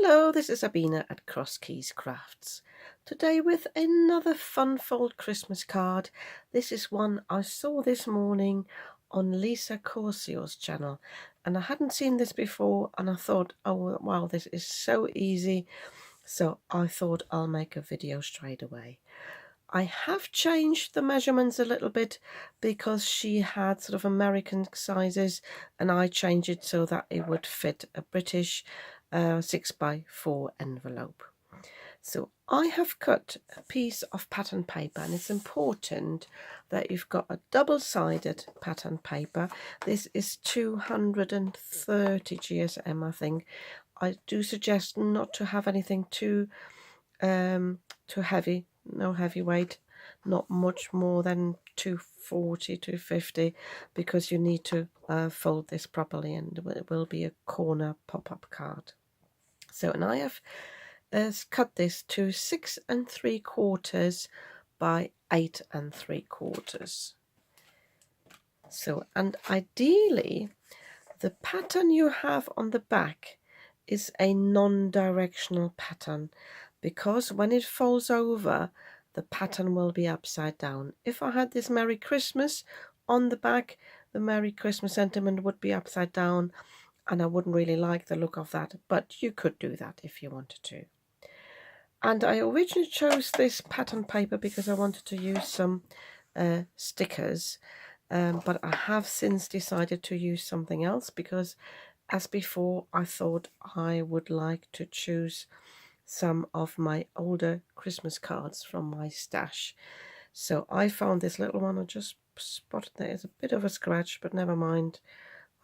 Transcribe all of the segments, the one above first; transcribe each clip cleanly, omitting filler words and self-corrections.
Hello, this is Sabina at Cross Keys Crafts. Today with another fun fold Christmas card. This is one I saw this morning on Lisa Corsio's channel, and I hadn't seen this before, and I thought, oh wow, this is so easy, so I thought I'll make a video straight away. I have changed the measurements a little bit because she had sort of American sizes, and I changed it so that it would fit a British 6x4 envelope. So I have cut a piece of pattern paper, and it's important that you've got a double-sided pattern paper. This is 230 GSM, I think. I do suggest not to have anything too heavy. No heavyweight, not much more than 240, 250, because you need to fold this properly, and it will be a corner pop-up card. So, and I have cut this to 6 3/4 by 8 3/4. So, and ideally the pattern you have on the back is a non-directional pattern, because when it folds over, the pattern will be upside down. If I had this Merry Christmas on the back, the Merry Christmas sentiment would be upside down, and I wouldn't really like the look of that, but you could do that if you wanted to. And I originally chose this pattern paper because I wanted to use some stickers, but I have since decided to use something else, because as before, I thought I would like to choose some of my older Christmas cards from my stash. So I found this little one. I just spotted there is a bit of a scratch, but never mind,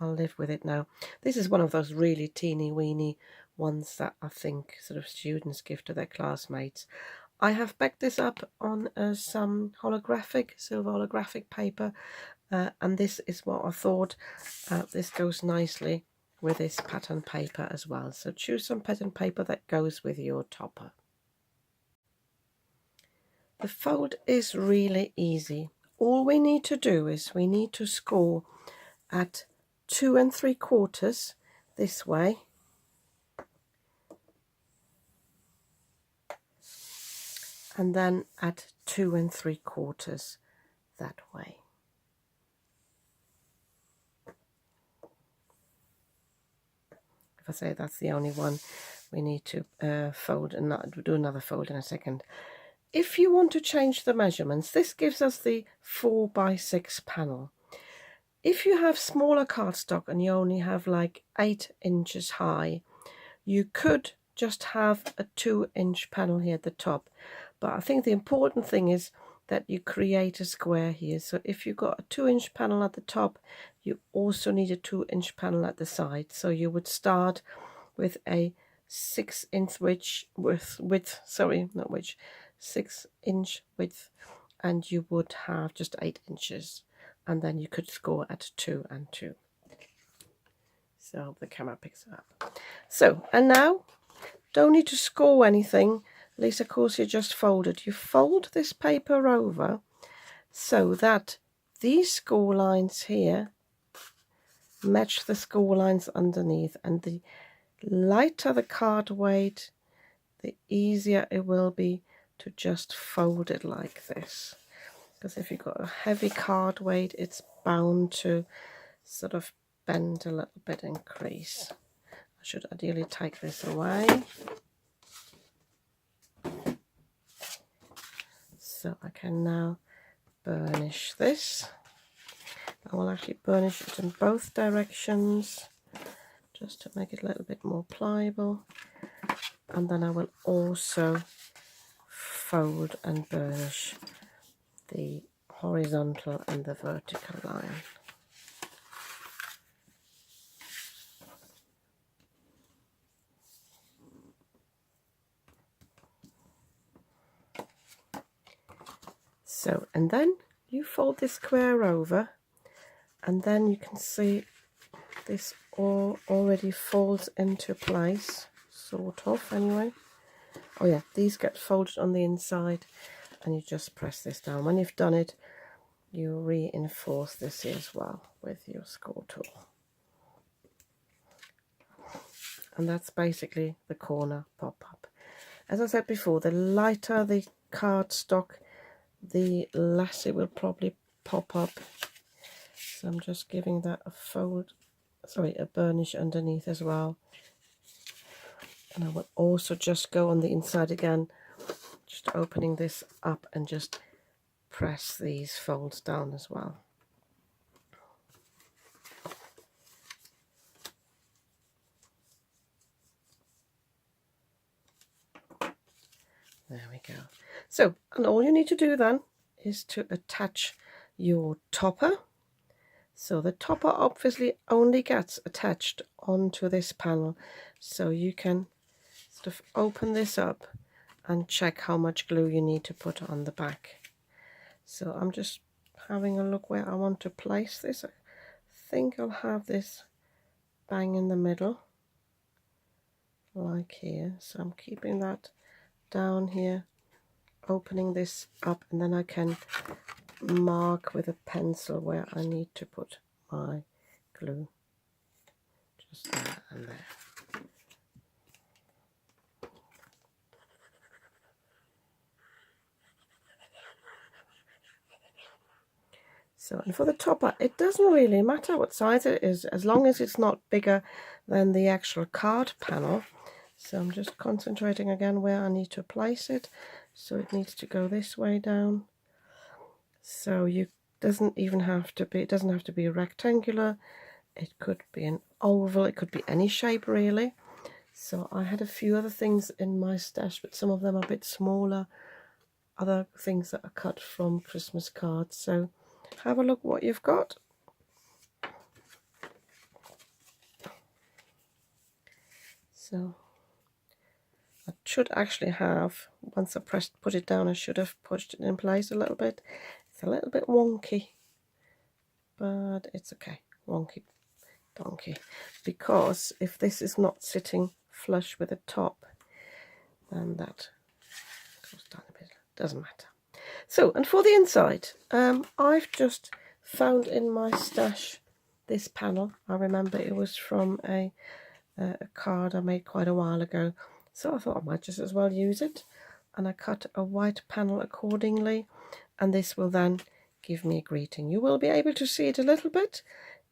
I'll live with it now. This is one of those really teeny weeny ones that I think sort of students give to their classmates. I have backed this up on some silver holographic paper, and this is what I thought. This goes nicely with this pattern paper as well. So choose some pattern paper that goes with your topper. The fold is really easy. All we need to do is we need to score at 2 3/4 this way, and then at 2 3/4 that way. If I say that's the only one, we need to fold and do another fold in a second. If you want to change the measurements, this gives us the 4x6 panel. If you have smaller cardstock and you only have like 8 inches high, you could just have a 2-inch panel here at the top. But I think the important thing is that you create a square here. So if you've got a 2-inch panel at the top, you also need a 2-inch panel at the side. So you would start with a 6-inch width, 6-inch width, and you would have just 8 inches, and then you could score at 2 and 2. So the camera picks it up. So, and now, don't need to score anything. Lisa Corsia just folded. You fold this paper over so that these score lines here match the score lines underneath, and the lighter the card weight, the easier it will be to just fold it like this. Because if you've got a heavy card weight, it's bound to sort of bend a little bit and crease. I should ideally take this away. So I can now burnish this. I will actually burnish it in both directions just to make it a little bit more pliable. And then I will also fold and burnish the horizontal and the vertical line. So, and then you fold this square over, and then you can see this all already folds into place, sort of anyway. Oh yeah, these get folded on the inside, and you just press this down. When you've done it, you reinforce this here as well with your score tool. And that's basically the corner pop-up. As I said before, the lighter the cardstock, the less it will probably pop up. So I'm just giving that a fold, sorry, a burnish underneath as well. And I will also just go on the inside again, just opening this up and just press these folds down as well. There we go. So, and all you need to do then is to attach your topper. So the topper obviously only gets attached onto this panel, so you can sort of open this up and check how much glue you need to put on the back. So I'm just having a look where I want to place this. I think I'll have this bang in the middle, like here. So I'm keeping that down here, opening this up, and then I can mark with a pencil where I need to put my glue. Just there and there. So, and for the topper, it doesn't really matter what size it is, as long as it's not bigger than the actual card panel. So I'm just concentrating again where I need to place it. So it needs to go this way down. So it doesn't have to be rectangular. It could be an oval, it could be any shape really. So I had a few other things in my stash, but some of them are a bit smaller. Other things that are cut from Christmas cards. So have a look what you've got. So I should actually have, once I put it down, I should have pushed it in place a little bit. It's a little bit wonky, but it's okay. Wonky donkey. Because if this is not sitting flush with the top, then that goes down a bit. Doesn't matter. So, and for the inside, I've just found in my stash this panel. I remember it was from a card I made quite a while ago, so I thought I might just as well use it, and I cut a white panel accordingly, and this will then give me a greeting. You will be able to see it a little bit.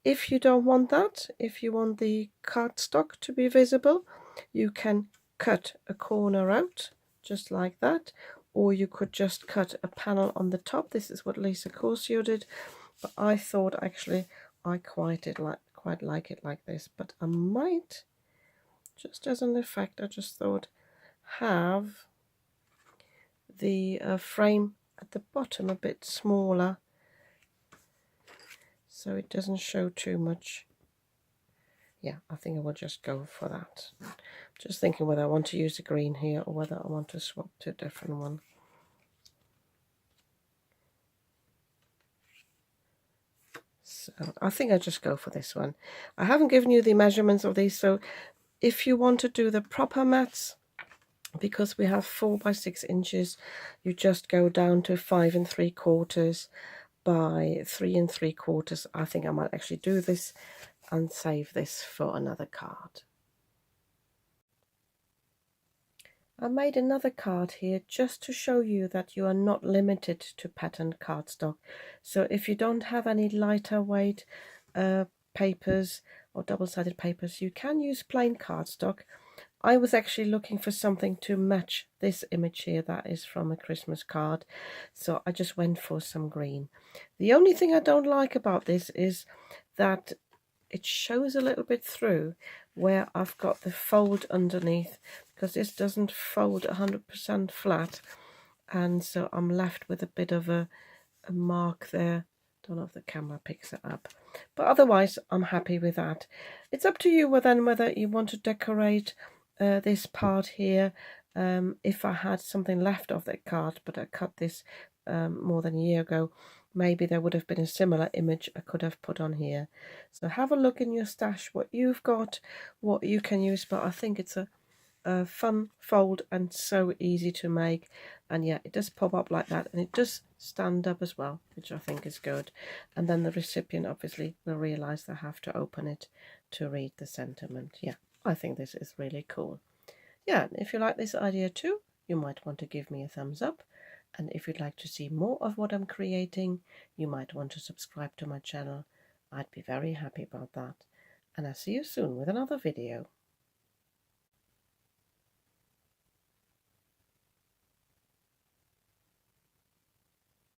If you don't want that, if you want the cardstock to be visible, you can cut a corner out just like that, or you could just cut a panel on the top. This is what Lisa Corsio did, but I thought actually I quite like it like this. But I might, just as an effect, I just thought have the frame at the bottom a bit smaller, so it doesn't show too much. Yeah, I think I will just go for that. Just thinking whether I want to use the green here or whether I want to swap to a different one. So I think I'll just go for this one. I haven't given you the measurements of these, so if you want to do the proper mats, because we have 4 by 6 inches, you just go down to 5 3/4 by 3 3/4. I think I might actually do this and save this for another card. I made another card here just to show you that you are not limited to patterned cardstock. So if you don't have any lighter weight papers or double-sided papers, you can use plain cardstock. I was actually looking for something to match this image here that is from a Christmas card, so I just went for some green. The only thing I don't like about this is that it shows a little bit through where I've got the fold underneath, because this doesn't fold 100% flat, and so I'm left with a bit of a mark there. Don't know if the camera picks it up, but otherwise I'm happy with that. It's up to you whether you want to decorate this part here. If I had something left of that card, but I cut this more than a year ago, maybe there would have been a similar image I could have put on here. So have a look in your stash what you've got, what you can use, but I think it's a fun fold and so easy to make. And yeah, it does pop up like that, and it does stand up as well, which I think is good. And then the recipient obviously will realize they have to open it to read the sentiment. Yeah, I think this is really cool. Yeah, and if you like this idea too, you might want to give me a thumbs up. And if you'd like to see more of what I'm creating, you might want to subscribe to my channel. I'd be very happy about that. And I'll see you soon with another video.